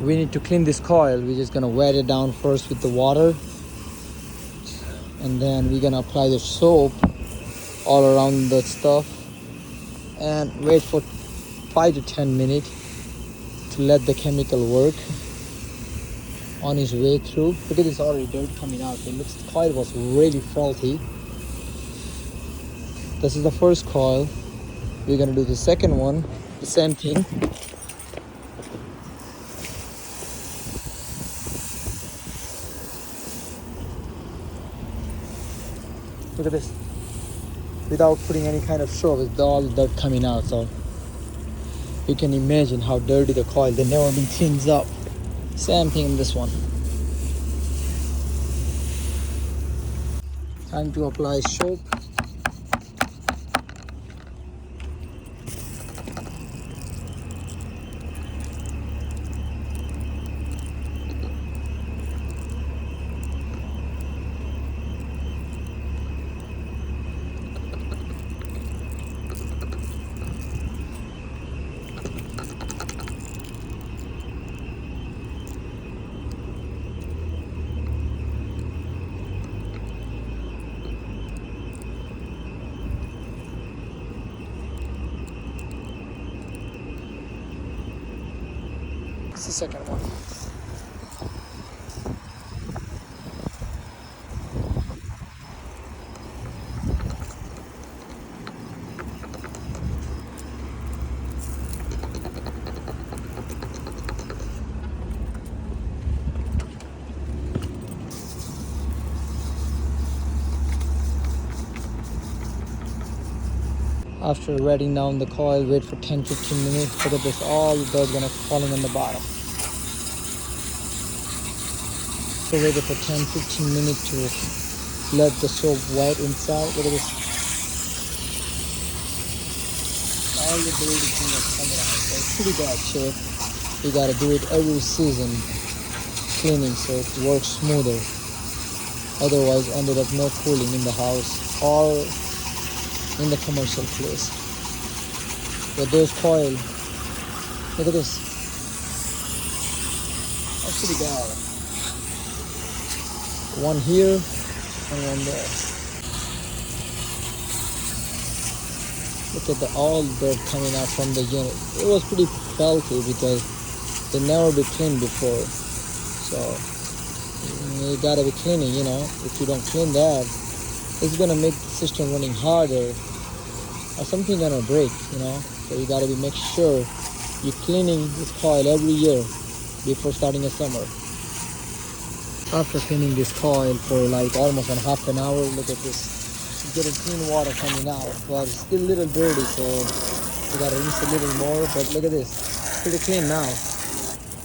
We need to clean this coil. We're just gonna wet it down first with the water, and then we're gonna apply the soap all around the stuff and wait for 5 to 10 minutes to let the chemical work on its way through. Look at this, already dirt coming out. It looks, the coil was really faulty. This is the first coil. We're gonna do the second one, the same thing. Look at this. Without putting any kind of soap, it's all dirt coming out. So you can imagine how dirty the coil. They've never been cleaned up. Same thing in this one. Time to apply soap. It's the second one. After wetting down the coil, wait for 10-15 minutes. Look at this, all the dirt gonna falling on the bottom. So wait for 10-15 minutes to let the soap wet inside. Look at this. All the dirty thing is coming out. So it's pretty bad shape. You gotta do it every season, cleaning, so it works smoother. Otherwise, ended up no cooling in the house or in the commercial place. With those coils, look at this. That's pretty bad. One here and one there. Look at the all dirt coming out from the unit. It was pretty filthy because they never been cleaned before. So you gotta be cleaning, you know. If you don't clean that, it's gonna make the system running harder or something gonna break, you know. So you gotta make sure you're cleaning this coil every year before starting a summer. After cleaning this coil for like almost half an hour, look at this. You're getting clean water coming out, but it's still a little dirty, so you gotta rinse a little more. But look at this, pretty clean now.